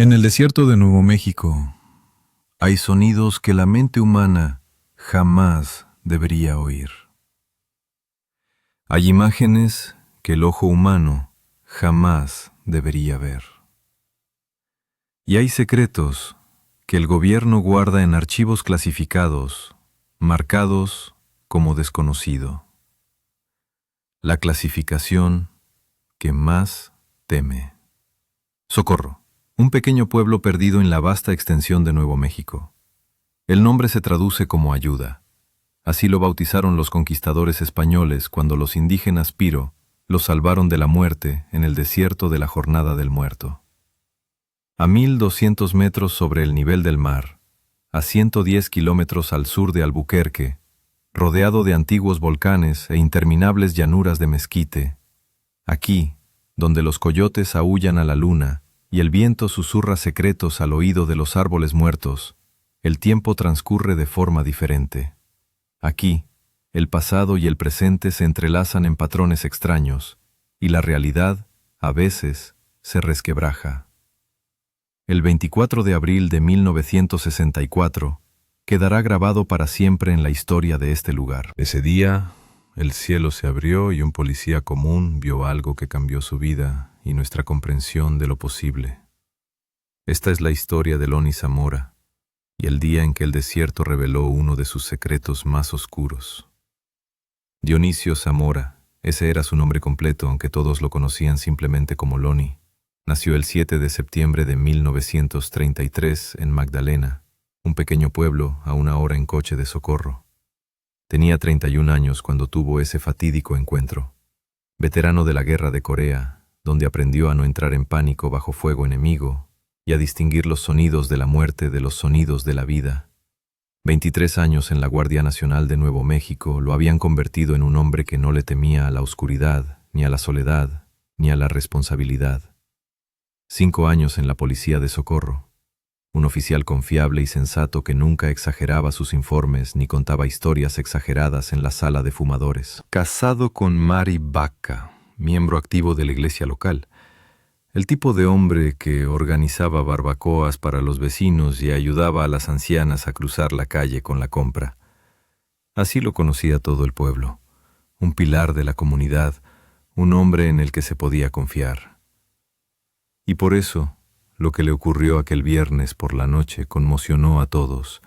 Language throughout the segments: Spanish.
En el desierto de Nuevo México hay sonidos que la mente humana jamás debería oír. Hay imágenes que el ojo humano jamás debería ver. Y hay secretos que el gobierno guarda en archivos clasificados, marcados como desconocido. La clasificación que más teme. Socorro. Un pequeño pueblo perdido en la vasta extensión de Nuevo México. El nombre se traduce como ayuda. Así lo bautizaron los conquistadores españoles cuando los indígenas Piro los salvaron de la muerte en el desierto de la Jornada del Muerto. A 1200 metros sobre el nivel del mar, a 110 kilómetros al sur de Albuquerque, rodeado de antiguos volcanes e interminables llanuras de mezquite, aquí, donde los coyotes aúllan a la luna, y el viento susurra secretos al oído de los árboles muertos, el tiempo transcurre de forma diferente. Aquí, el pasado y el presente se entrelazan en patrones extraños, y la realidad, a veces, se resquebraja. El 24 de abril de 1964 quedará grabado para siempre en la historia de este lugar. Ese día, el cielo se abrió y un policía común vio algo que cambió su vida y nuestra comprensión de lo posible. Esta es la historia de Lonnie Zamora y el día en que el desierto reveló uno de sus secretos más oscuros. Dionisio Zamora, ese era su nombre completo, aunque todos lo conocían simplemente como Lonnie, nació el 7 de septiembre de 1933 en Magdalena, un pequeño pueblo a 1 hora en coche de Socorro. Tenía 31 años cuando tuvo ese fatídico encuentro. Veterano de la Guerra de Corea, donde aprendió a no entrar en pánico bajo fuego enemigo y a distinguir los sonidos de la muerte de los sonidos de la vida. 23 años en la Guardia Nacional de Nuevo México lo habían convertido en un hombre que no le temía a la oscuridad, ni a la soledad, ni a la responsabilidad. 5 años en la Policía de Socorro, un oficial confiable y sensato que nunca exageraba sus informes ni contaba historias exageradas en la sala de fumadores. Casado con Mari Baca, miembro activo de la iglesia local, el tipo de hombre que organizaba barbacoas para los vecinos y ayudaba a las ancianas a cruzar la calle con la compra. Así lo conocía todo el pueblo, un pilar de la comunidad, un hombre en el que se podía confiar. Y por eso, lo que le ocurrió aquel viernes por la noche conmocionó a todos,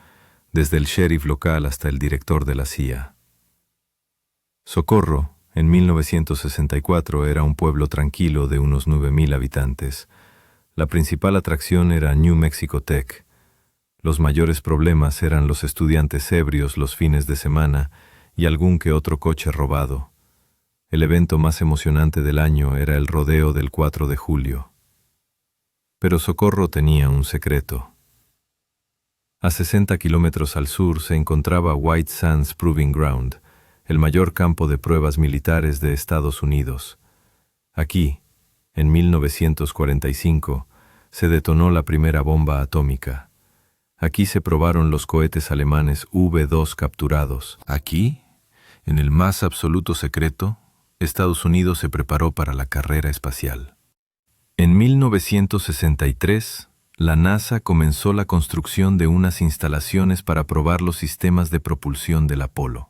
desde el sheriff local hasta el director de la CIA. Socorro, en 1964 era un pueblo tranquilo de unos 9,000 habitantes. La principal atracción era New Mexico Tech. Los mayores problemas eran los estudiantes ebrios los fines de semana y algún que otro coche robado. El evento más emocionante del año era el rodeo del 4 de julio. Pero Socorro tenía un secreto. A 60 kilómetros al sur se encontraba White Sands Proving Ground, el mayor campo de pruebas militares de Estados Unidos. Aquí, en 1945, se detonó la primera bomba atómica. Aquí se probaron los cohetes alemanes V-2 capturados. Aquí, en el más absoluto secreto, Estados Unidos se preparó para la carrera espacial. En 1963, la NASA comenzó la construcción de unas instalaciones para probar los sistemas de propulsión del Apolo.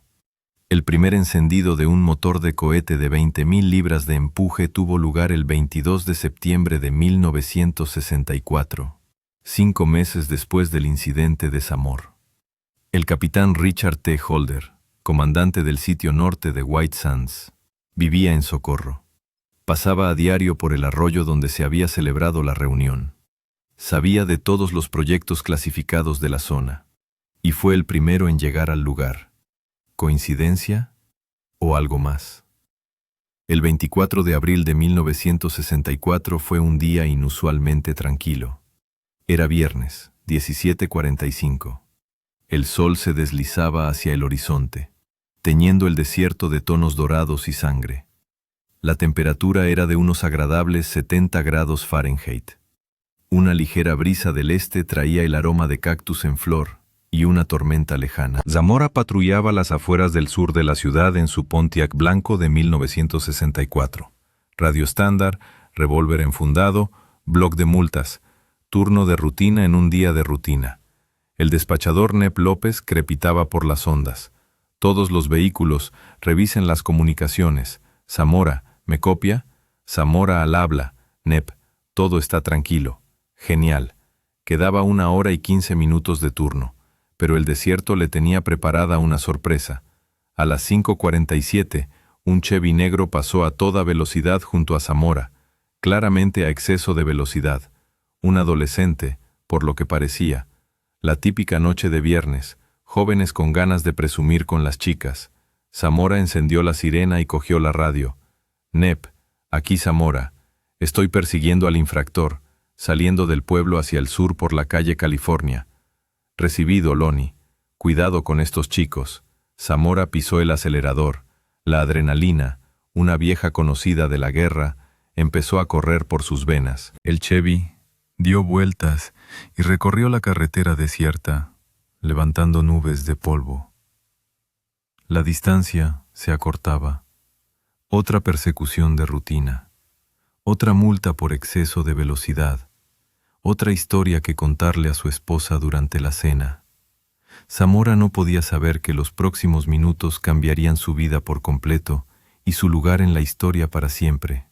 El primer encendido de un motor de cohete de 20,000 libras de empuje tuvo lugar el 22 de septiembre de 1964, 5 meses después del incidente de Zamora. El capitán Richard T. Holder, comandante del sitio norte de White Sands, vivía en Socorro. Pasaba a diario por el arroyo donde se había celebrado la reunión. Sabía de todos los proyectos clasificados de la zona, y fue el primero en llegar al lugar. ¿Coincidencia o algo más? El 24 de abril de 1964 fue un día inusualmente tranquilo. Era viernes, 17:45. El sol se deslizaba hacia el horizonte, teñiendo el desierto de tonos dorados y sangre. La temperatura era de unos agradables 70 grados Fahrenheit. Una ligera brisa del este traía el aroma de cactus en flor y una tormenta lejana. Zamora patrullaba las afueras del sur de la ciudad en su Pontiac blanco de 1964. Radio estándar, revólver enfundado, bloc de multas, Turno de rutina en un día de rutina. El despachador Nep López crepitaba por las ondas. Todos los vehículos, revisen las comunicaciones. Zamora, ¿me copia? Zamora al habla. Nep, todo está tranquilo. Genial. Quedaba 1 hora y 15 minutos de turno, pero el desierto le tenía preparada una sorpresa. A las 5:47, un Chevy negro pasó a toda velocidad junto a Zamora, claramente a exceso de velocidad. Un adolescente, por lo que parecía. La típica noche de viernes, jóvenes con ganas de presumir con las chicas. Zamora encendió la sirena y cogió la radio. Nep, aquí Zamora. Estoy persiguiendo al infractor, saliendo del pueblo hacia el sur por la calle California. Recibido, Loni. Cuidado con estos chicos. Zamora pisó el acelerador. La adrenalina, una vieja conocida de la guerra, empezó a correr por sus venas. El Chevy dio vueltas y recorrió la carretera desierta, levantando nubes de polvo. La distancia se acortaba. Otra persecución de rutina. Otra multa por exceso de velocidad. Otra historia que contarle a su esposa durante la cena. Zamora no podía saber que los próximos minutos cambiarían su vida por completo y su lugar en la historia para siempre,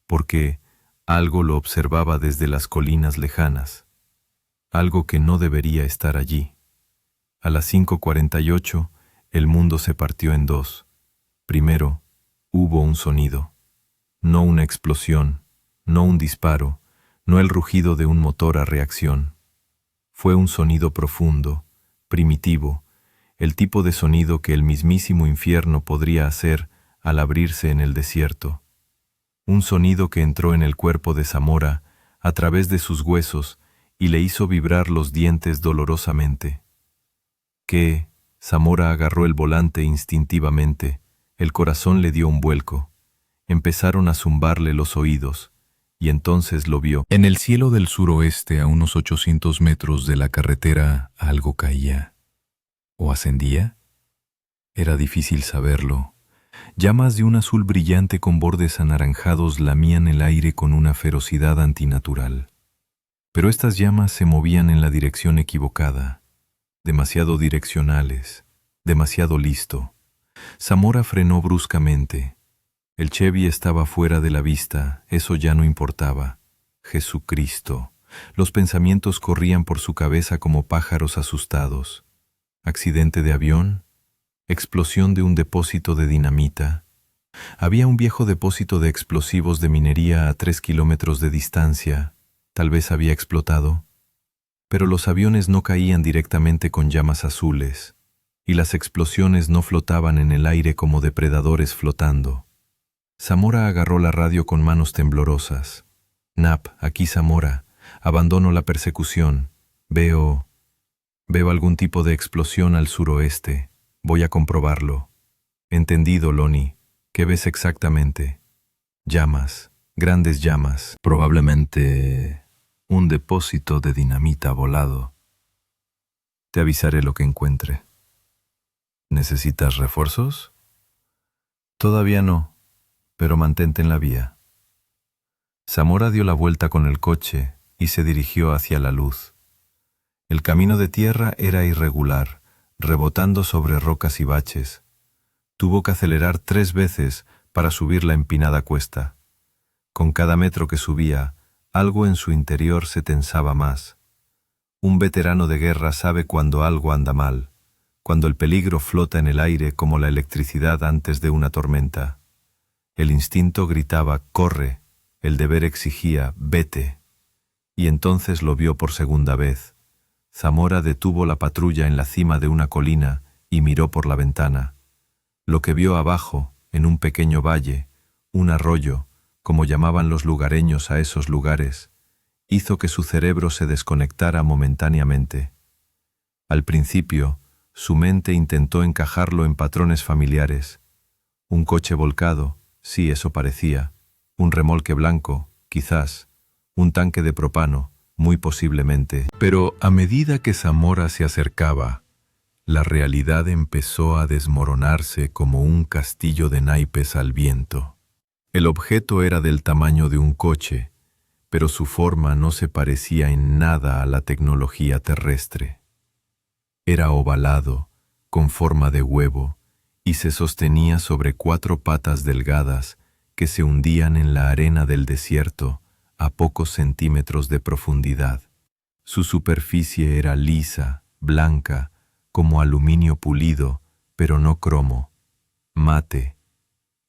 porque algo lo observaba desde las colinas lejanas, algo que no debería estar allí. A las 5:48, el mundo se partió en dos. Primero, hubo un sonido, no una explosión, no un disparo, no el rugido de un motor a reacción. Fue un sonido profundo, primitivo, el tipo de sonido que el mismísimo infierno podría hacer al abrirse en el desierto. Un sonido que entró en el cuerpo de Zamora a través de sus huesos y le hizo vibrar los dientes dolorosamente. Zamora agarró el volante instintivamente, el corazón le dio un vuelco. Empezaron a zumbarle los oídos, y entonces lo vio. En el cielo del suroeste, a unos 800 metros de la carretera, algo caía. ¿O ascendía? Era difícil saberlo. Llamas de un azul brillante con bordes anaranjados lamían el aire con una ferocidad antinatural. Pero estas llamas se movían en la dirección equivocada, demasiado direccionales, demasiado listo. Zamora frenó bruscamente. El Chevy estaba fuera de la vista, eso ya no importaba. Jesucristo. Los pensamientos corrían por su cabeza como pájaros asustados. ¿Accidente de avión? ¿Explosión de un depósito de dinamita? Había un viejo depósito de explosivos de minería a 3 kilómetros de distancia. Tal vez había explotado. Pero los aviones no caían directamente con llamas azules, y las explosiones no flotaban en el aire como depredadores flotando. Zamora agarró la radio con manos temblorosas. Nap, aquí Zamora. Abandono la persecución. Veo algún tipo de explosión al suroeste. Voy a comprobarlo. Entendido, Loni. ¿Qué ves exactamente? Llamas, grandes llamas. Probablemente un depósito de dinamita volado. Te avisaré lo que encuentre. ¿Necesitas refuerzos? Todavía no, pero mantente en la vía. Zamora dio la vuelta con el coche y se dirigió hacia la luz. El camino de tierra era irregular, rebotando sobre rocas y baches. Tuvo que acelerar 3 veces para subir la empinada cuesta. Con cada metro que subía, algo en su interior se tensaba más. Un veterano de guerra sabe cuando algo anda mal, cuando el peligro flota en el aire como la electricidad antes de una tormenta. El instinto gritaba, corre, el deber exigía, vete. Y entonces lo vio por segunda vez. Zamora detuvo la patrulla en la cima de una colina y miró por la ventana. Lo que vio abajo, en un pequeño valle, un arroyo, como llamaban los lugareños a esos lugares, hizo que su cerebro se desconectara momentáneamente. Al principio, su mente intentó encajarlo en patrones familiares. Un coche volcado, sí, eso parecía. Un remolque blanco, quizás. Un tanque de propano, muy posiblemente. Pero a medida que Zamora se acercaba, la realidad empezó a desmoronarse como un castillo de naipes al viento. El objeto era del tamaño de un coche, pero su forma no se parecía en nada a la tecnología terrestre. Era ovalado, con forma de huevo, y se sostenía sobre 4 patas delgadas que se hundían en la arena del desierto a pocos centímetros de profundidad. Su superficie era lisa, blanca, como aluminio pulido, pero no cromo, mate,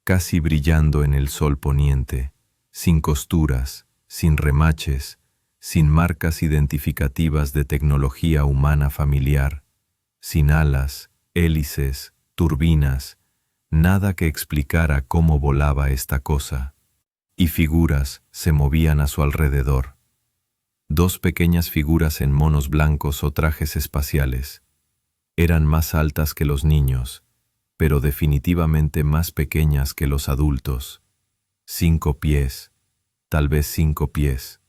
casi brillando en el sol poniente, sin costuras, sin remaches, sin marcas identificativas de tecnología humana familiar, sin alas, hélices, turbinas, nada que explicara cómo volaba esta cosa, y figuras se movían a su alrededor. 2 pequeñas figuras en monos blancos o trajes espaciales. Eran más altas que los niños, pero definitivamente más pequeñas que los adultos. 5 pies, tal vez 5 pies.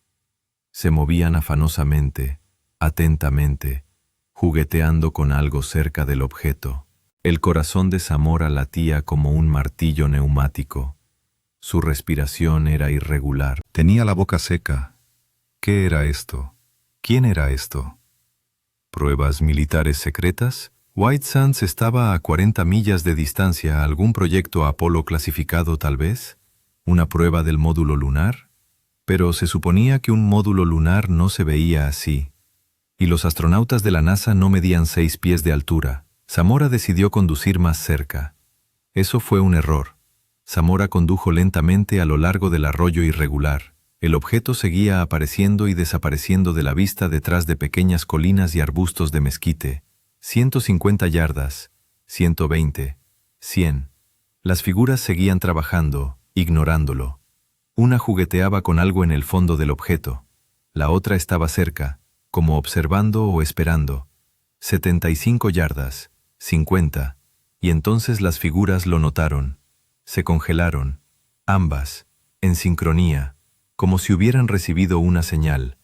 Se movían afanosamente, atentamente, jugueteando con algo cerca del objeto. El corazón de Zamora latía como un martillo neumático. Su respiración era irregular. Tenía la boca seca. ¿Qué era esto? ¿Quién era esto? ¿Pruebas militares secretas? White Sands estaba a 40 millas de distancia. ¿Algún proyecto Apolo clasificado tal vez? ¿Una prueba del módulo lunar? Pero se suponía que un módulo lunar no se veía así. Y los astronautas de la NASA no medían 6 pies de altura. Zamora decidió conducir más cerca. Eso fue un error. Zamora condujo lentamente a lo largo del arroyo irregular. El objeto seguía apareciendo y desapareciendo de la vista detrás de pequeñas colinas y arbustos de mezquite. 150 yardas, 120, 100. Las figuras seguían trabajando, ignorándolo. Una jugueteaba con algo en el fondo del objeto. La otra estaba cerca, como observando o esperando. 75 yardas, 50. Y entonces las figuras lo notaron. Se congelaron, ambas, en sincronía, como si hubieran recibido una señal.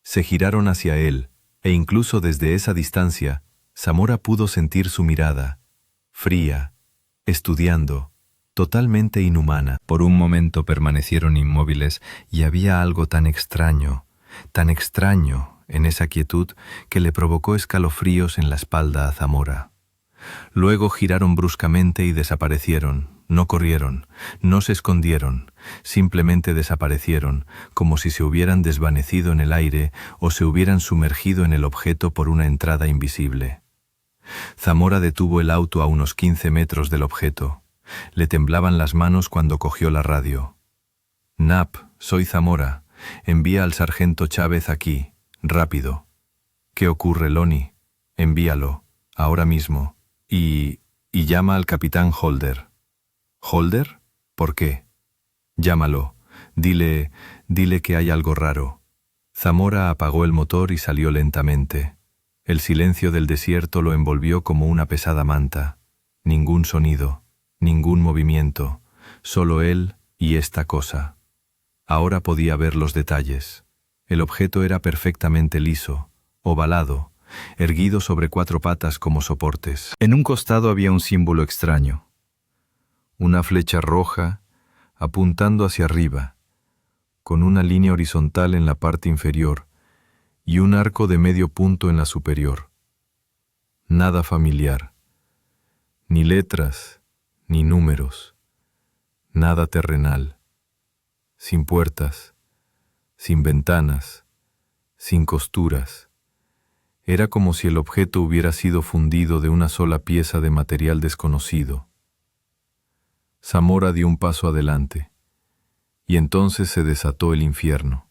Se giraron hacia él, e incluso desde esa distancia, Zamora pudo sentir su mirada, fría, estudiando, totalmente inhumana. Por un momento permanecieron inmóviles y había algo tan extraño en esa quietud que le provocó escalofríos en la espalda a Zamora. Luego giraron bruscamente y desaparecieron. No corrieron, no se escondieron, simplemente desaparecieron, como si se hubieran desvanecido en el aire o se hubieran sumergido en el objeto por una entrada invisible. Zamora detuvo el auto a unos 15 metros del objeto. Le temblaban las manos cuando cogió la radio. «Nap, soy Zamora. Envía al sargento Chávez aquí, rápido». «¿Qué ocurre, Lonnie? Envíalo, ahora mismo. Y llama al capitán Holder». «¿Holder? ¿Por qué?» «Llámalo. Dile que hay algo raro». Zamora apagó el motor y salió lentamente. El silencio del desierto lo envolvió como una pesada manta. Ningún sonido, ningún movimiento, solo él y esta cosa. Ahora podía ver los detalles. El objeto era perfectamente liso, ovalado, erguido sobre 4 patas como soportes. En un costado había un símbolo extraño. Una flecha roja apuntando hacia arriba, con una línea horizontal en la parte inferior y un arco de medio punto en la superior. Nada familiar. Ni letras, ni números. Nada terrenal. Sin puertas, sin ventanas, sin costuras. Era como si el objeto hubiera sido fundido de una sola pieza de material desconocido. Zamora dio un paso adelante, y entonces se desató el infierno.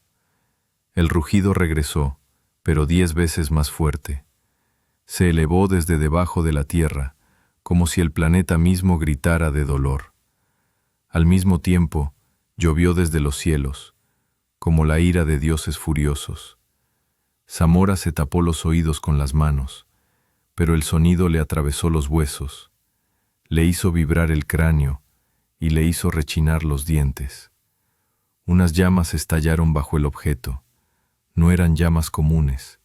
El rugido regresó, pero 10 veces más fuerte. Se elevó desde debajo de la tierra, como si el planeta mismo gritara de dolor. Al mismo tiempo, llovió desde los cielos, como la ira de dioses furiosos. Zamora se tapó los oídos con las manos, pero el sonido le atravesó los huesos, le hizo vibrar el cráneo y le hizo rechinar los dientes. Unas llamas estallaron bajo el objeto. No eran llamas comunes,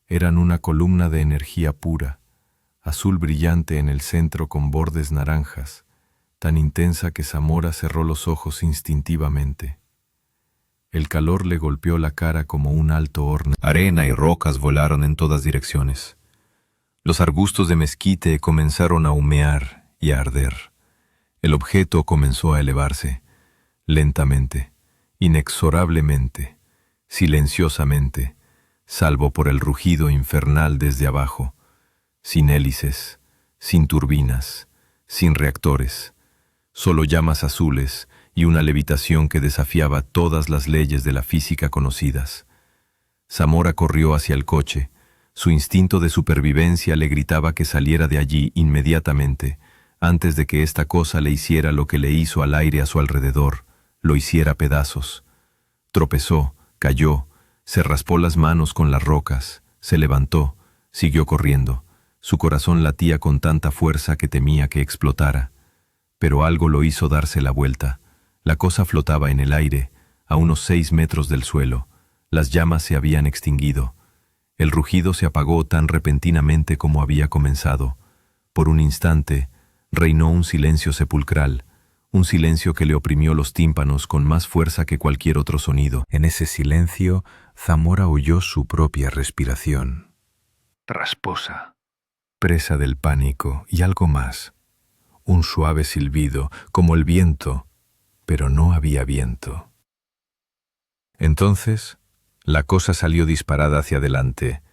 eran una columna de energía pura, azul brillante en el centro con bordes naranjas, tan intensa que Zamora cerró los ojos instintivamente. El calor le golpeó la cara como un alto horno. Arena y rocas volaron en todas direcciones. Los arbustos de mezquite comenzaron a humear y a arder. El objeto comenzó a elevarse, lentamente, inexorablemente, silenciosamente, salvo por el rugido infernal desde abajo, sin hélices, sin turbinas, sin reactores, solo llamas azules y una levitación que desafiaba todas las leyes de la física conocidas. Zamora corrió hacia el coche. Su instinto de supervivencia le gritaba que saliera de allí inmediatamente, antes de que esta cosa le hiciera lo que le hizo al aire a su alrededor, lo hiciera pedazos. Tropezó, cayó, se raspó las manos con las rocas, se levantó, siguió corriendo. Su corazón latía con tanta fuerza que temía que explotara. Pero algo lo hizo darse la vuelta. La cosa flotaba en el aire, a unos 6 metros del suelo. Las llamas se habían extinguido. El rugido se apagó tan repentinamente como había comenzado. Por un instante, reinó un silencio sepulcral, un silencio que le oprimió los tímpanos con más fuerza que cualquier otro sonido. En ese silencio, Zamora oyó su propia respiración. Rasposa, presa del pánico y algo más. Un suave silbido, como el viento, pero no había viento. Entonces, la cosa salió disparada hacia adelante,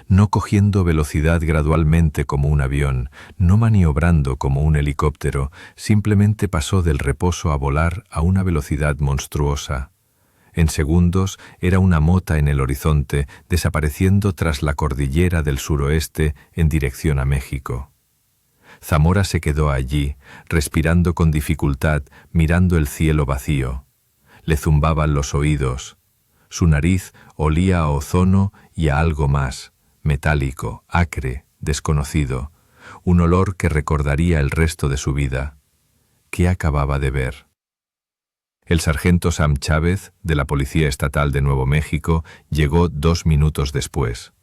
no cogiendo velocidad gradualmente como un avión, no maniobrando como un helicóptero, simplemente pasó del reposo a volar a una velocidad monstruosa. En segundos era una mota en el horizonte, desapareciendo tras la cordillera del suroeste en dirección a México. Zamora se quedó allí, respirando con dificultad, mirando el cielo vacío. Le zumbaban los oídos. Su nariz olía a ozono y a algo más, metálico, acre, desconocido, un olor que recordaría el resto de su vida. ¿Qué acababa de ver? El sargento Sam Chávez, de la Policía Estatal de Nuevo México, llegó 2 minutos después.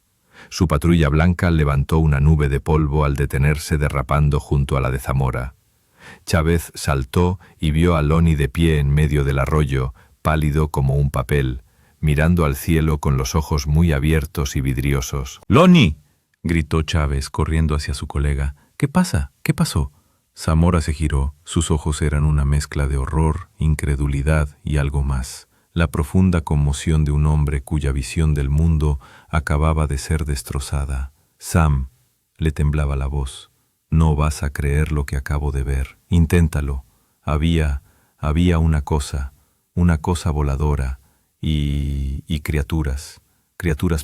Su patrulla blanca levantó una nube de polvo al detenerse derrapando junto a la de Zamora. Chávez saltó y vio a Lonnie de pie en medio del arroyo, pálido como un papel, mirando al cielo con los ojos muy abiertos y vidriosos. «¡Lonnie!», gritó Chávez, corriendo hacia su colega. «¿Qué pasa? ¿Qué pasó?». Zamora se giró. Sus ojos eran una mezcla de horror, incredulidad y algo más. La profunda conmoción de un hombre cuya visión del mundo acababa de ser destrozada. «Sam», le temblaba la voz, «no vas a creer lo que acabo de ver. Inténtalo. Había una cosa voladora, y criaturas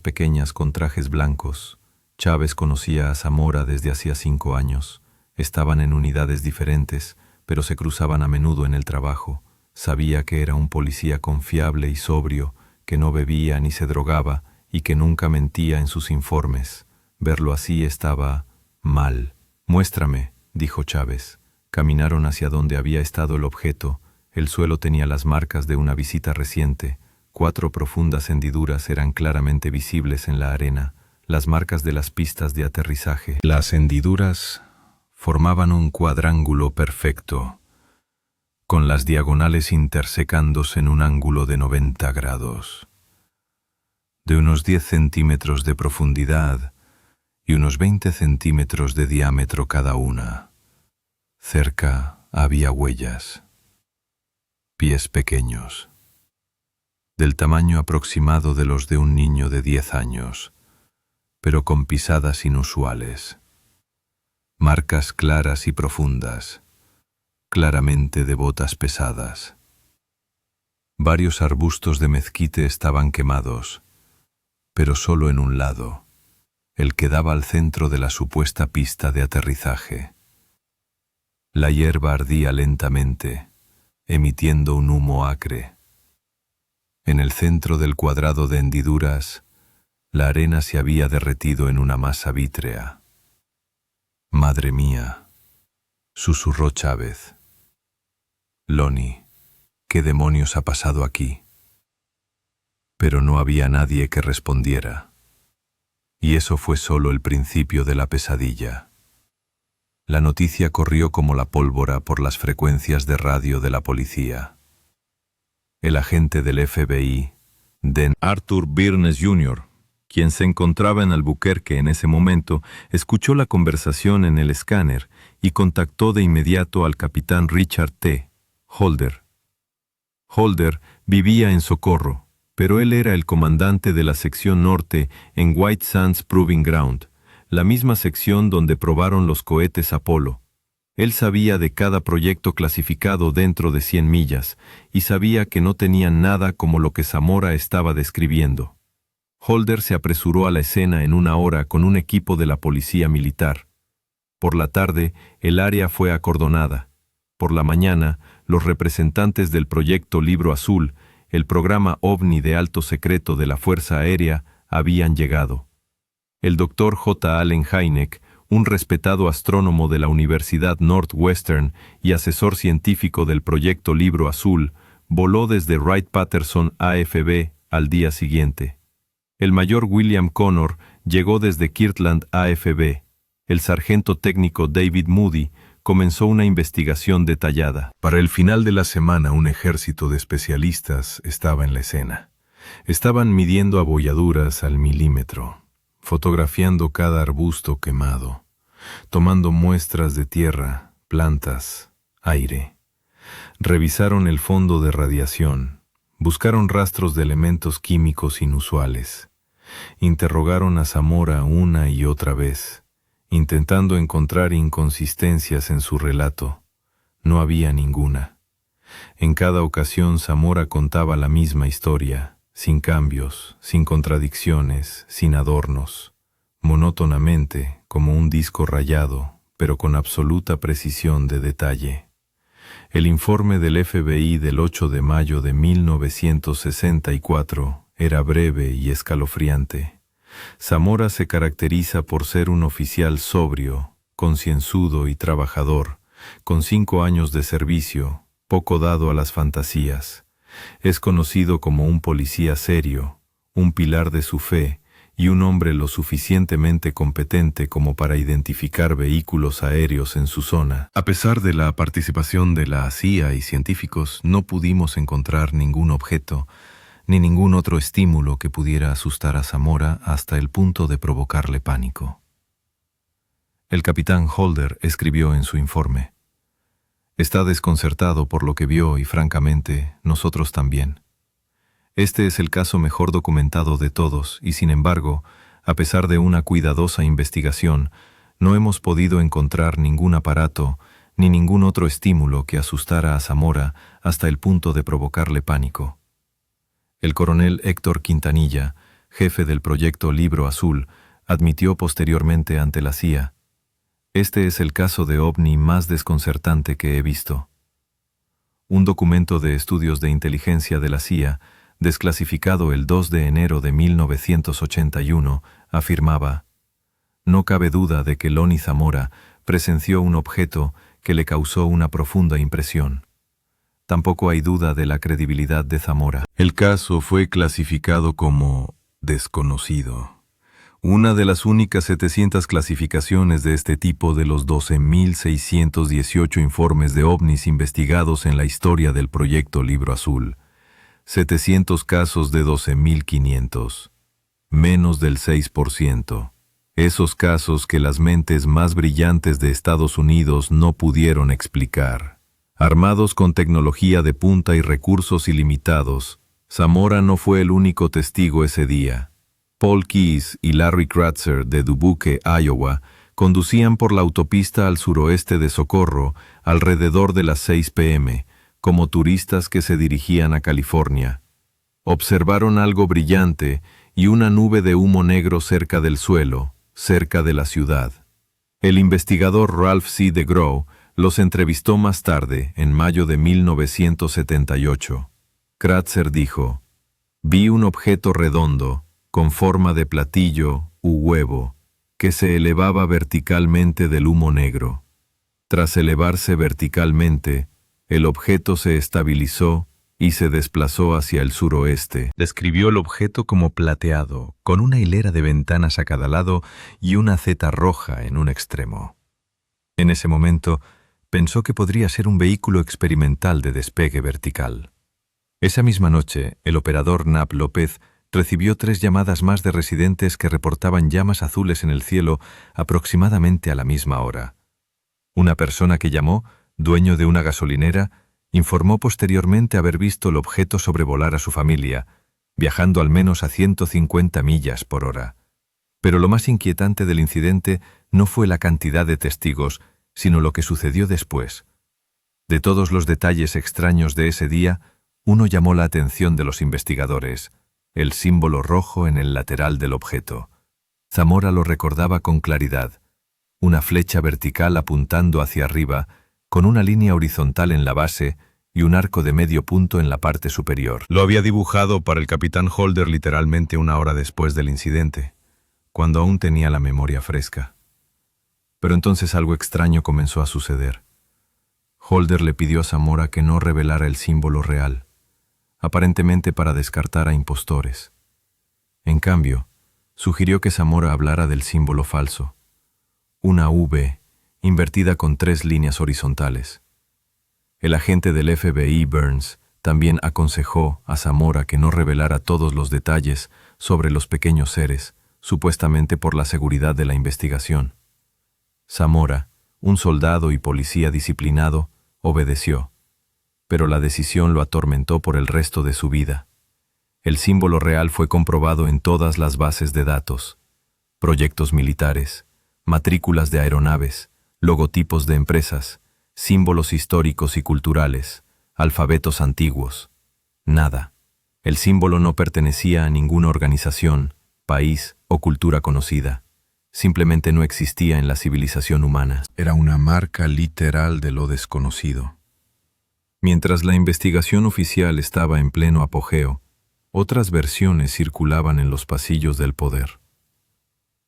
pequeñas con trajes blancos». Chávez conocía a Zamora desde hacía 5 años. Estaban en unidades diferentes, pero se cruzaban a menudo en el trabajo. Sabía que era un policía confiable y sobrio, que no bebía ni se drogaba y que nunca mentía en sus informes. Verlo así estaba mal. «Muéstrame», dijo Chávez. Caminaron hacia donde había estado el objeto. El suelo tenía las marcas de una visita reciente. 4 profundas hendiduras eran claramente visibles en la arena, las marcas de las pistas de aterrizaje. Las hendiduras formaban un cuadrángulo perfecto, con las diagonales intersecándose en un ángulo de 90 grados, de unos 10 centímetros de profundidad y unos 20 centímetros de diámetro cada una. Cerca había huellas, pies pequeños, del tamaño aproximado de los de un niño de 10 años, pero con pisadas inusuales. Marcas claras y profundas, claramente de botas pesadas. Varios arbustos de mezquite estaban quemados, pero solo en un lado, el que daba al centro de la supuesta pista de aterrizaje. La hierba ardía lentamente, emitiendo un humo acre. En el centro del cuadrado de hendiduras, la arena se había derretido en una masa vítrea. «Madre mía», susurró Chávez. «Lonnie, ¿qué demonios ha pasado aquí?». Pero no había nadie que respondiera. Y eso fue solo el principio de la pesadilla. La noticia corrió como la pólvora por las frecuencias de radio de la policía. El agente del FBI, Arthur Byrnes Jr., quien se encontraba en Albuquerque en ese momento, escuchó la conversación en el escáner y contactó de inmediato al capitán Richard T. Holder. Holder vivía en Socorro, pero él era el comandante de la sección norte en White Sands Proving Ground, la misma sección donde probaron los cohetes Apolo. Él sabía de cada proyecto clasificado dentro de 100 millas y sabía que no tenían nada como lo que Zamora estaba describiendo. Holder se apresuró a la escena en 1 hora con un equipo de la policía militar. Por la tarde, el área fue acordonada. Por la mañana, los representantes del proyecto Libro Azul, el programa OVNI de alto secreto de la Fuerza Aérea, habían llegado. El Dr. J. Allen Hynek, un respetado astrónomo de la Universidad Northwestern y asesor científico del proyecto Libro Azul, voló desde Wright-Patterson AFB al día siguiente. El mayor William Connor llegó desde Kirtland AFB. El sargento técnico David Moody comenzó una investigación detallada. Para el final de la semana, un ejército de especialistas estaba en la escena. Estaban midiendo abolladuras al milímetro, fotografiando cada arbusto quemado, tomando muestras de tierra, plantas, aire. Revisaron el fondo de radiación, buscaron rastros de elementos químicos inusuales. Interrogaron a Zamora una y otra vez, intentando encontrar inconsistencias en su relato. No había ninguna. En cada ocasión Zamora contaba la misma historia, sin cambios, sin contradicciones, sin adornos, monótonamente, como un disco rayado, pero con absoluta precisión de detalle. El informe del FBI del 8 de mayo de 1964 era breve y escalofriante. Zamora se caracteriza por ser un oficial sobrio, concienzudo y trabajador, con 5 años de servicio, poco dado a las fantasías. Es conocido como un policía serio, un pilar de su fe y un hombre lo suficientemente competente como para identificar vehículos aéreos en su zona. A pesar de la participación de la CIA y científicos, no pudimos encontrar ningún objeto ni ningún otro estímulo que pudiera asustar a Zamora hasta el punto de provocarle pánico. El capitán Holder escribió en su informe: «Está desconcertado por lo que vio y, francamente, nosotros también. Este es el caso mejor documentado de todos y, sin embargo, a pesar de una cuidadosa investigación, no hemos podido encontrar ningún aparato ni ningún otro estímulo que asustara a Zamora hasta el punto de provocarle pánico». El coronel Héctor Quintanilla, jefe del proyecto Libro Azul, admitió posteriormente ante la CIA: «Este es el caso de ovni más desconcertante que he visto». Un documento de estudios de inteligencia de la CIA, desclasificado el 2 de enero de 1981, afirmaba: «No cabe duda de que Lonnie Zamora presenció un objeto que le causó una profunda impresión. Tampoco hay duda de la credibilidad de Zamora». El caso fue clasificado como desconocido. Una de las únicas 700 clasificaciones de este tipo de los 12.618 informes de ovnis investigados en la historia del proyecto Libro Azul. 700 casos de 12.500. Menos del 6%. Esos casos que las mentes más brillantes de Estados Unidos no pudieron explicar. Armados con tecnología de punta y recursos ilimitados, Zamora no fue el único testigo ese día. Paul Keyes y Larry Kratzer de Dubuque, Iowa, conducían por la autopista al suroeste de Socorro alrededor de las 6 p.m., como turistas que se dirigían a California. Observaron algo brillante y una nube de humo negro cerca del suelo, cerca de la ciudad. El investigador Ralph C. DeGrow los entrevistó más tarde, en mayo de 1978. Kratzer dijo: «Vi un objeto redondo, con forma de platillo u huevo, que se elevaba verticalmente del humo negro. Tras elevarse verticalmente, el objeto se estabilizó y se desplazó hacia el suroeste». Describió el objeto como plateado, con una hilera de ventanas a cada lado y una Z roja en un extremo. En ese momento, pensó que podría ser un vehículo experimental de despegue vertical. Esa misma noche, el operador Nap López recibió 3 llamadas más de residentes que reportaban llamas azules en el cielo aproximadamente a la misma hora. Una persona que llamó, dueño de una gasolinera, informó posteriormente haber visto el objeto sobrevolar a su familia, viajando al menos a 150 millas por hora. Pero lo más inquietante del incidente no fue la cantidad de testigos, sino lo que sucedió después. De todos los detalles extraños de ese día, uno llamó la atención de los investigadores: el símbolo rojo en el lateral del objeto. Zamora lo recordaba con claridad: una flecha vertical apuntando hacia arriba, con una línea horizontal en la base y un arco de medio punto en la parte superior. Lo había dibujado para el capitán Holder literalmente 1 hora después del incidente, cuando aún tenía la memoria fresca. Pero entonces algo extraño comenzó a suceder. Holder le pidió a Zamora que no revelara el símbolo real, aparentemente para descartar a impostores. En cambio, sugirió que Zamora hablara del símbolo falso, una V invertida con 3 líneas horizontales. El agente del FBI, Burns, también aconsejó a Zamora que no revelara todos los detalles sobre los pequeños seres, supuestamente por la seguridad de la investigación. Zamora, un soldado y policía disciplinado, obedeció, pero la decisión lo atormentó por el resto de su vida. El símbolo real fue comprobado en todas las bases de datos: proyectos militares, matrículas de aeronaves, logotipos de empresas, símbolos históricos y culturales, alfabetos antiguos. Nada. El símbolo no pertenecía a ninguna organización, país o cultura conocida. Simplemente no existía en la civilización humana. Era una marca literal de lo desconocido. Mientras la investigación oficial estaba en pleno apogeo, otras versiones circulaban en los pasillos del poder.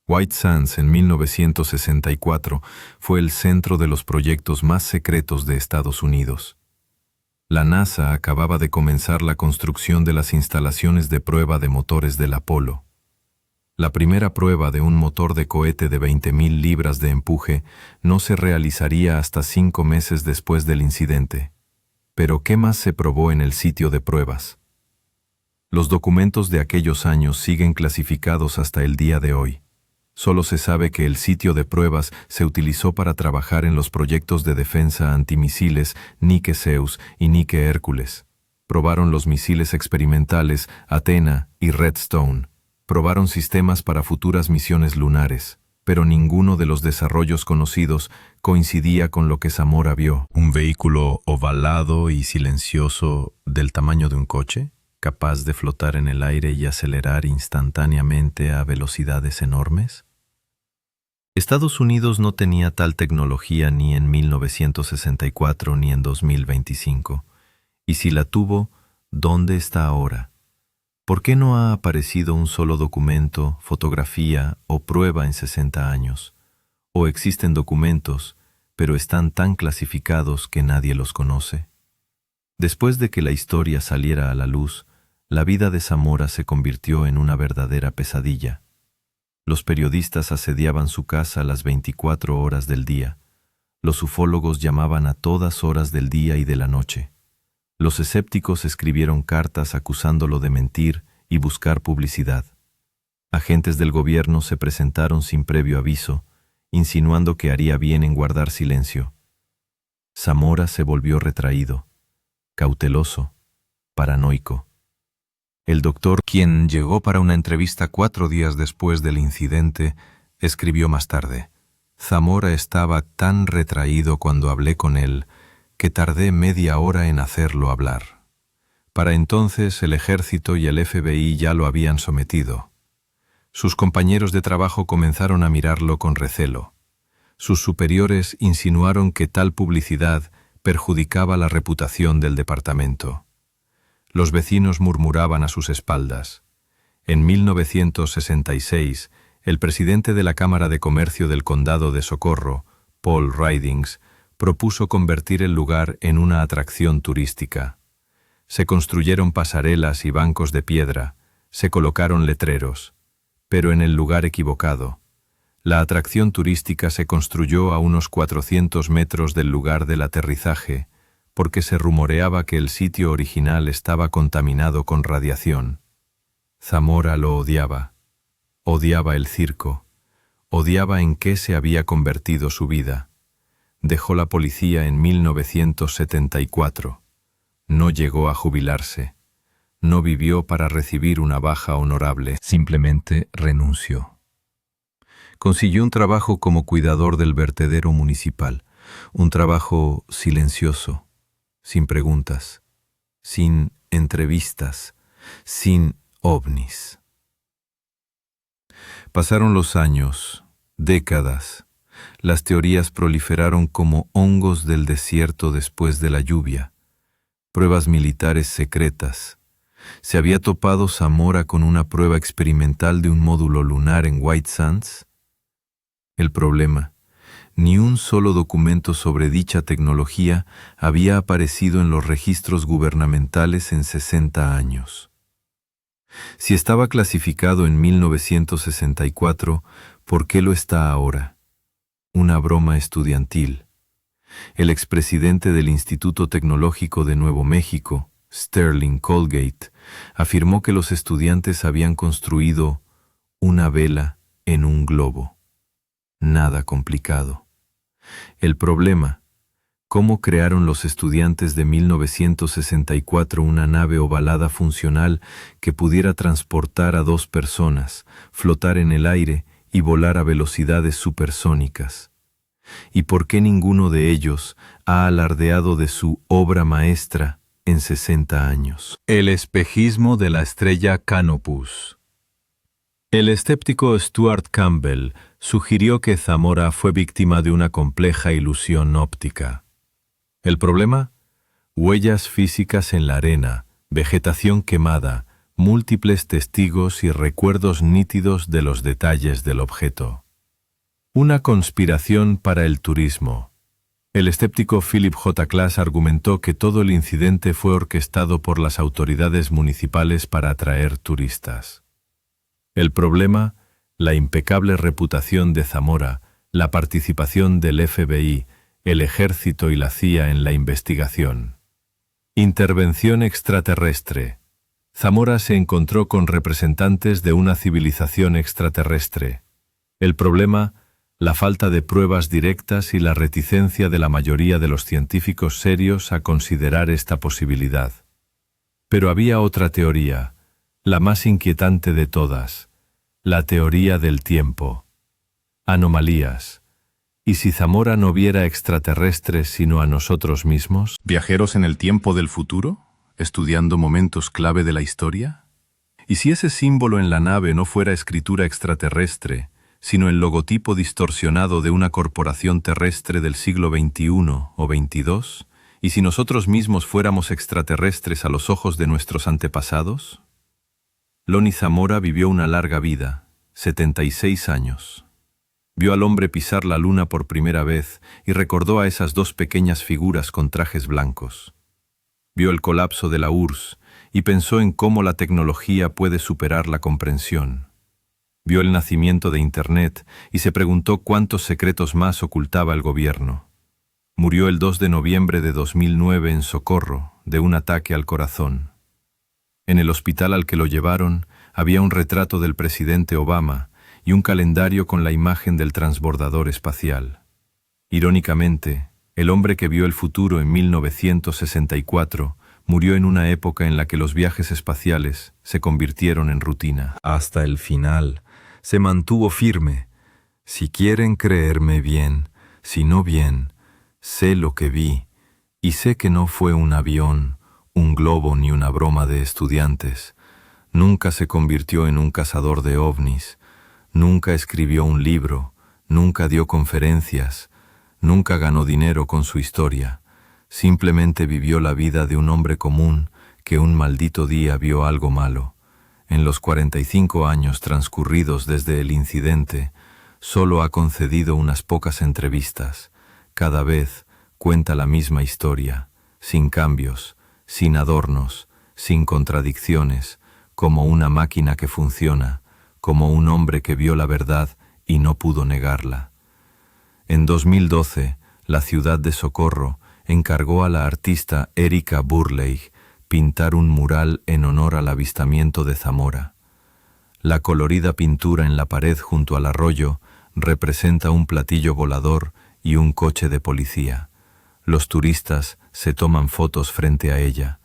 White Sands en 1964 fue el centro de los proyectos más secretos de Estados Unidos. La NASA acababa de comenzar la construcción de las instalaciones de prueba de motores del Apolo. La primera prueba de un motor de cohete de 20.000 libras de empuje no se realizaría hasta 5 meses después del incidente. Pero ¿qué más se probó en el sitio de pruebas? Los documentos de aquellos años siguen clasificados hasta el día de hoy. Solo se sabe que el sitio de pruebas se utilizó para trabajar en los proyectos de defensa antimisiles Nike Zeus y Nike Hércules. Probaron los misiles experimentales Athena y Redstone. Probaron sistemas para futuras misiones lunares, pero ninguno de los desarrollos conocidos coincidía con lo que Zamora vio. ¿Un vehículo ovalado y silencioso del tamaño de un coche, capaz de flotar en el aire y acelerar instantáneamente a velocidades enormes? Estados Unidos no tenía tal tecnología ni en 1964 ni en 2025. Y si la tuvo, ¿dónde está ahora? ¿Por qué no ha aparecido un solo documento, fotografía o prueba en 60 años? ¿O existen documentos, pero están tan clasificados que nadie los conoce? Después de que la historia saliera a la luz, la vida de Zamora se convirtió en una verdadera pesadilla. Los periodistas asediaban su casa las 24 horas del día. Los ufólogos llamaban a todas horas del día y de la noche. Los escépticos escribieron cartas acusándolo de mentir y buscar publicidad. Agentes del gobierno se presentaron sin previo aviso, insinuando que haría bien en guardar silencio. Zamora se volvió retraído, cauteloso, paranoico. El doctor, quien llegó para una entrevista 4 días después del incidente, escribió más tarde: Zamora estaba tan retraído cuando hablé con él que tardé media hora en hacerlo hablar. Para entonces el ejército y el FBI ya lo habían sometido. Sus compañeros de trabajo comenzaron a mirarlo con recelo. Sus superiores insinuaron que tal publicidad perjudicaba la reputación del departamento. Los vecinos murmuraban a sus espaldas. En 1966, el presidente de la Cámara de Comercio del Condado de Socorro, Paul Ridings, propuso convertir el lugar en una atracción turística. Se construyeron pasarelas y bancos de piedra, se colocaron letreros, pero en el lugar equivocado. La atracción turística se construyó a unos 400 metros del lugar del aterrizaje, porque se rumoreaba que el sitio original estaba contaminado con radiación. Zamora lo odiaba. Odiaba el circo. Odiaba en qué se había convertido su vida. Dejó la policía en 1974. No llegó a jubilarse. No vivió para recibir una baja honorable. Simplemente renunció. Consiguió un trabajo como cuidador del vertedero municipal. Un trabajo silencioso, sin preguntas, sin entrevistas, sin ovnis. Pasaron los años, décadas. Las teorías proliferaron como hongos del desierto después de la lluvia. Pruebas militares secretas. ¿Se había topado Zamora con una prueba experimental de un módulo lunar en White Sands? El problema: ni un solo documento sobre dicha tecnología había aparecido en los registros gubernamentales en 60 años. Si estaba clasificado en 1964, ¿por qué lo está ahora? Una broma estudiantil. El expresidente del Instituto Tecnológico de Nuevo México, Sterling Colgate, afirmó que los estudiantes habían construido una vela en un globo. Nada complicado. El problema: ¿cómo crearon los estudiantes de 1964 una nave ovalada funcional que pudiera transportar a 2 personas, flotar en el aire y volar a velocidades supersónicas? ¿Y por qué ninguno de ellos ha alardeado de su obra maestra en 60 años? El espejismo de la estrella Canopus. El escéptico Stuart Campbell sugirió que Zamora fue víctima de una compleja ilusión óptica. ¿El problema? Huellas físicas en la arena, vegetación quemada, múltiples testigos y recuerdos nítidos de los detalles del objeto. Una conspiración para el turismo. El escéptico Philip J. Klass argumentó que todo el incidente fue orquestado por las autoridades municipales para atraer turistas. El problema: la impecable reputación de Zamora, la participación del FBI, el ejército y la CIA en la investigación. Intervención extraterrestre. Zamora se encontró con representantes de una civilización extraterrestre. El problema: la falta de pruebas directas y la reticencia de la mayoría de los científicos serios a considerar esta posibilidad. Pero había otra teoría, la más inquietante de todas, la teoría del tiempo. Anomalías. ¿Y si Zamora no viera extraterrestres sino a nosotros mismos? ¿Viajeros en el tiempo del futuro, estudiando momentos clave de la historia? ¿Y si ese símbolo en la nave no fuera escritura extraterrestre, sino el logotipo distorsionado de una corporación terrestre del siglo XXI o XXII? ¿Y si nosotros mismos fuéramos extraterrestres a los ojos de nuestros antepasados? Lonnie Zamora vivió una larga vida, 76 años. Vio al hombre pisar la luna por primera vez y recordó a esas 2 pequeñas figuras con trajes blancos. Vio el colapso de la URSS y pensó en cómo la tecnología puede superar la comprensión. Vio el nacimiento de Internet y se preguntó cuántos secretos más ocultaba el gobierno. Murió el 2 de noviembre de 2009 en Socorro, de un ataque al corazón. En el hospital al que lo llevaron había un retrato del presidente Obama y un calendario con la imagen del transbordador espacial. Irónicamente, el hombre que vio el futuro en 1964 murió en una época en la que los viajes espaciales se convirtieron en rutina. Hasta el final se mantuvo firme. Si quieren creerme bien, si no bien, sé lo que vi, y sé que no fue un avión, un globo ni una broma de estudiantes. Nunca se convirtió en un cazador de ovnis, nunca escribió un libro, nunca dio conferencias, nunca ganó dinero con su historia. Simplemente vivió la vida de un hombre común que un maldito día vio algo malo. En los 45 años transcurridos desde el incidente, solo ha concedido unas pocas entrevistas. Cada vez cuenta la misma historia, sin cambios, sin adornos, sin contradicciones, como una máquina que funciona, como un hombre que vio la verdad y no pudo negarla. En 2012, la ciudad de Socorro encargó a la artista Erika Burleigh pintar un mural en honor al avistamiento de Zamora. La colorida pintura en la pared junto al arroyo representa un platillo volador y un coche de policía. Los turistas se toman fotos frente a ella,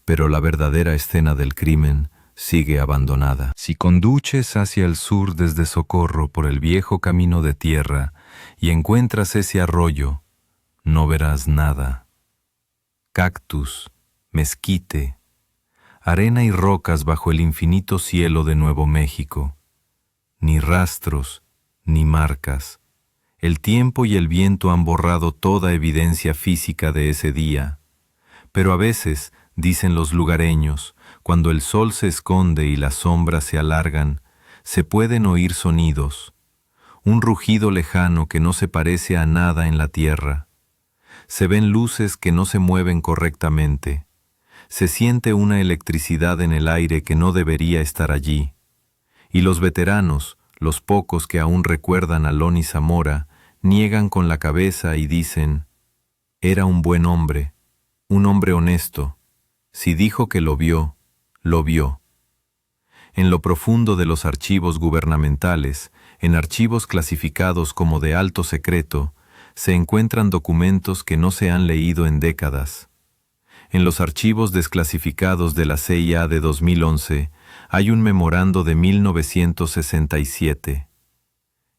pero la verdadera escena del crimen sigue abandonada. Si conduces hacia el sur desde Socorro por el viejo camino de tierra y encuentras ese arroyo, no verás nada. Cactus, mezquite, arena y rocas bajo el infinito cielo de Nuevo México. Ni rastros, ni marcas. El tiempo y el viento han borrado toda evidencia física de ese día. Pero a veces, dicen los lugareños, cuando el sol se esconde y las sombras se alargan, se pueden oír sonidos. Un rugido lejano que no se parece a nada en la tierra. Se ven luces que no se mueven correctamente. Se siente una electricidad en el aire que no debería estar allí. Y los veteranos, los pocos que aún recuerdan a Loni Zamora, niegan con la cabeza y dicen: era un buen hombre, un hombre honesto. Si dijo que lo vio, lo vio. En lo profundo de los archivos gubernamentales, en archivos clasificados como de alto secreto, se encuentran documentos que no se han leído en décadas. En los archivos desclasificados de la CIA de 2011 hay un memorando de 1967.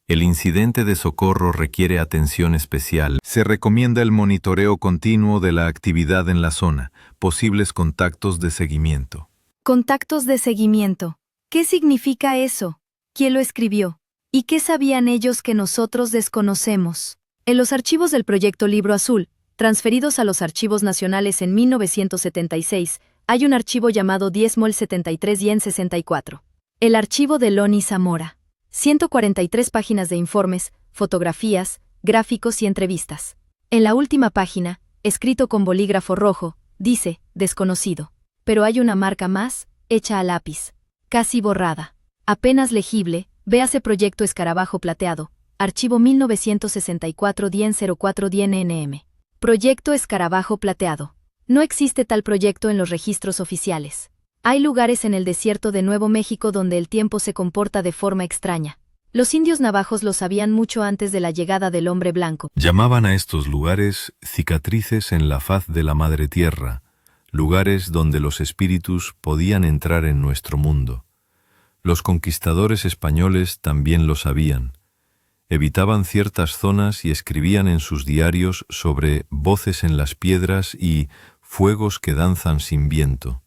El incidente de Socorro requiere atención especial. Se recomienda el monitoreo continuo de la actividad en la zona, posibles contactos de seguimiento. Contactos de seguimiento. ¿Qué significa eso? ¿Quién lo escribió? ¿Y qué sabían ellos que nosotros desconocemos? En los archivos del Proyecto Libro Azul, transferidos a los archivos nacionales en 1976, hay un archivo llamado 10 mol 73 y en 64. El archivo de Loni Zamora. 143 páginas de informes, fotografías, gráficos y entrevistas. En la última página, escrito con bolígrafo rojo, dice, desconocido. Pero hay una marca más, hecha a lápiz. Casi borrada. Apenas legible, véase Proyecto Escarabajo Plateado, archivo 1964-04-NNM. Proyecto Escarabajo Plateado. No existe tal proyecto en los registros oficiales. Hay lugares en el desierto de Nuevo México donde el tiempo se comporta de forma extraña. Los indios navajos lo sabían mucho antes de la llegada del hombre blanco. Llamaban a estos lugares cicatrices en la faz de la madre tierra, lugares donde los espíritus podían entrar en nuestro mundo. Los conquistadores españoles también lo sabían. Evitaban ciertas zonas y escribían en sus diarios sobre voces en las piedras y fuegos que danzan sin viento.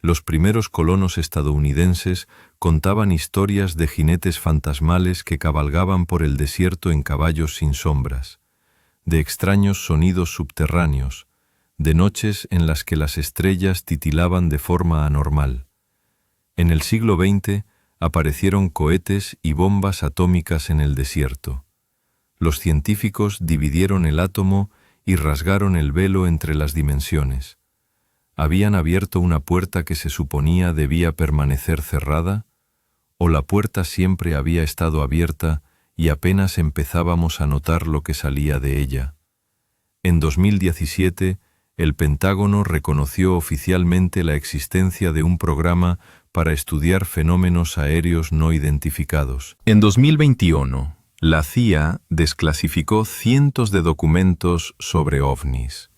Los primeros colonos estadounidenses contaban historias de jinetes fantasmales que cabalgaban por el desierto en caballos sin sombras, de extraños sonidos subterráneos, de noches en las que las estrellas titilaban de forma anormal. En el siglo XX aparecieron cohetes y bombas atómicas en el desierto. Los científicos dividieron el átomo y rasgaron el velo entre las dimensiones. ¿Habían abierto una puerta que se suponía debía permanecer cerrada? ¿O la puerta siempre había estado abierta y apenas empezábamos a notar lo que salía de ella? En 2017, el Pentágono reconoció oficialmente la existencia de un programa para estudiar fenómenos aéreos no identificados. En 2021, la CIA desclasificó cientos de documentos sobre ovnis.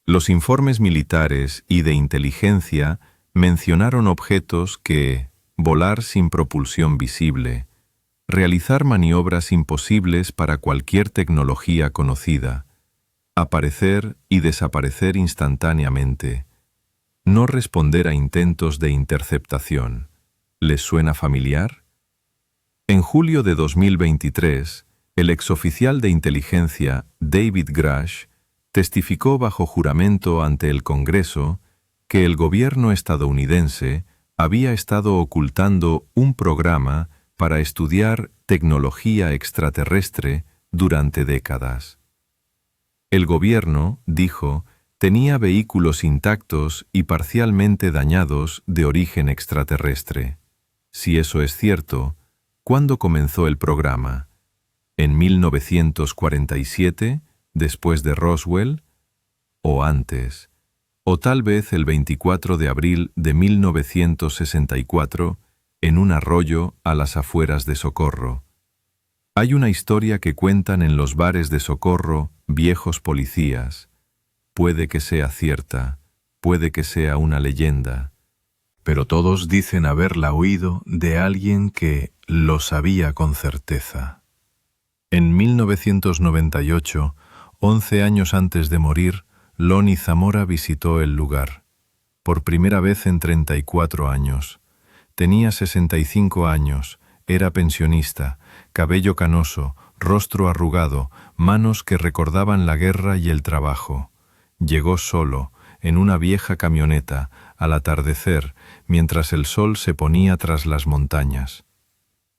Los informes militares y de inteligencia mencionaron objetos que volar sin propulsión visible, realizar maniobras imposibles para cualquier tecnología conocida, aparecer y desaparecer instantáneamente, no responder a intentos de interceptación. ¿Les suena familiar? En julio de 2023, el exoficial de inteligencia David Grush testificó bajo juramento ante el Congreso que el gobierno estadounidense había estado ocultando un programa para estudiar tecnología extraterrestre durante décadas. El gobierno, dijo, tenía vehículos intactos y parcialmente dañados de origen extraterrestre. Si eso es cierto, ¿cuándo comenzó el programa? ¿En 1947, después de Roswell? o antes, o tal vez el 24 de abril de 1964, en un arroyo a las afueras de Socorro. Hay una historia que cuentan en los bares de Socorro viejos policías. Puede que sea cierta, puede que sea una leyenda, pero todos dicen haberla oído de alguien que lo sabía con certeza. En 1998, 11 años antes de morir, Loni Zamora visitó el lugar. Por primera vez en 34 años. Tenía 65 años, era pensionista, cabello canoso, rostro arrugado, manos que recordaban la guerra y el trabajo. Llegó solo, en una vieja camioneta, al atardecer, mientras el sol se ponía tras las montañas.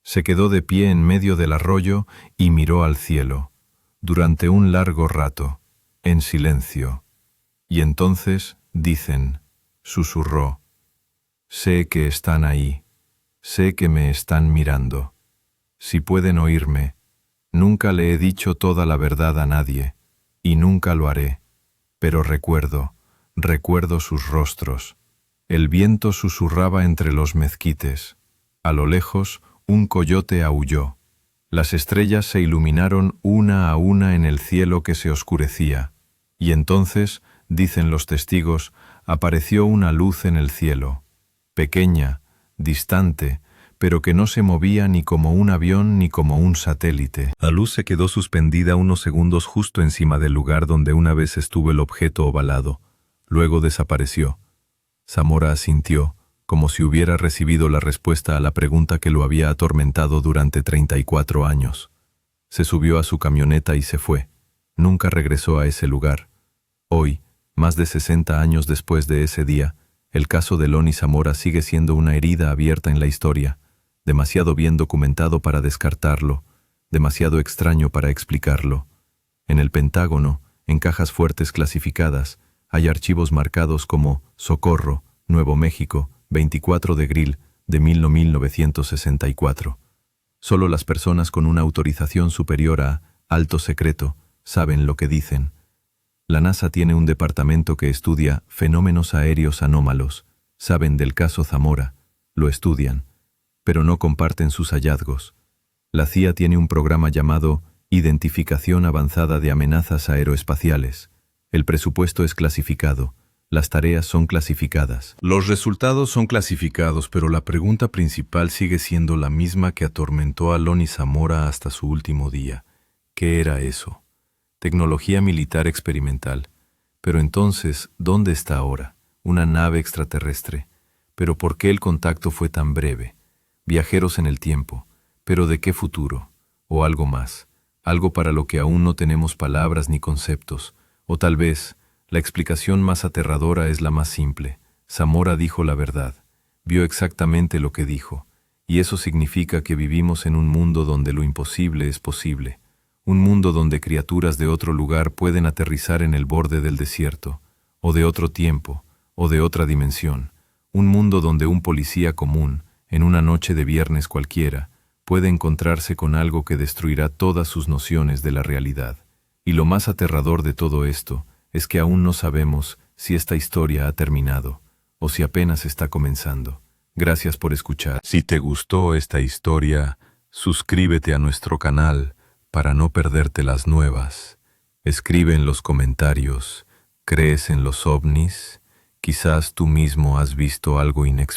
Se quedó de pie en medio del arroyo y miró al cielo, durante un largo rato, en silencio. Y entonces, dicen, susurró, «Sé que están ahí, sé que me están mirando. Si pueden oírme, nunca le he dicho toda la verdad a nadie, y nunca lo haré, pero recuerdo sus rostros». El viento susurraba entre los mezquites. A lo lejos, un coyote aulló. Las estrellas se iluminaron una a una en el cielo que se oscurecía. Y entonces, dicen los testigos, apareció una luz en el cielo, pequeña, distante, pero que no se movía ni como un avión ni como un satélite. La luz se quedó suspendida unos segundos justo encima del lugar donde una vez estuvo el objeto ovalado. Luego desapareció. Zamora asintió, como si hubiera recibido la respuesta a la pregunta que lo había atormentado durante 34 años. Se subió a su camioneta y se fue. Nunca regresó a ese lugar. Hoy, más de 60 años después de ese día, el caso de Loni Zamora sigue siendo una herida abierta en la historia, demasiado bien documentado para descartarlo, demasiado extraño para explicarlo. En el Pentágono, en cajas fuertes clasificadas, hay archivos marcados como Socorro, Nuevo México, 24 de abril de 1964. Solo las personas con una autorización superior a alto secreto saben lo que dicen. La NASA tiene un departamento que estudia fenómenos aéreos anómalos. Saben del caso Zamora, lo estudian, pero no comparten sus hallazgos. La CIA tiene un programa llamado Identificación Avanzada de Amenazas Aeroespaciales. El presupuesto es clasificado, las tareas son clasificadas. Los resultados son clasificados, pero la pregunta principal sigue siendo la misma que atormentó a Loni Zamora hasta su último día. ¿Qué era eso? Tecnología militar experimental. Pero entonces, ¿dónde está ahora? Una nave extraterrestre. ¿Pero por qué el contacto fue tan breve? Viajeros en el tiempo. ¿Pero de qué futuro? ¿O algo más? Algo para lo que aún no tenemos palabras ni conceptos. O tal vez, la explicación más aterradora es la más simple. Zamora dijo la verdad. Vio exactamente lo que dijo. Y eso significa que vivimos en un mundo donde lo imposible es posible. Un mundo donde criaturas de otro lugar pueden aterrizar en el borde del desierto, o de otro tiempo, o de otra dimensión. Un mundo donde un policía común, en una noche de viernes cualquiera, puede encontrarse con algo que destruirá todas sus nociones de la realidad. Y lo más aterrador de todo esto es que aún no sabemos si esta historia ha terminado, o si apenas está comenzando. Gracias por escuchar. Si te gustó esta historia, suscríbete a nuestro canal para no perderte las nuevas. Escribe en los comentarios, ¿crees en los ovnis? Quizás tú mismo has visto algo inexplicable.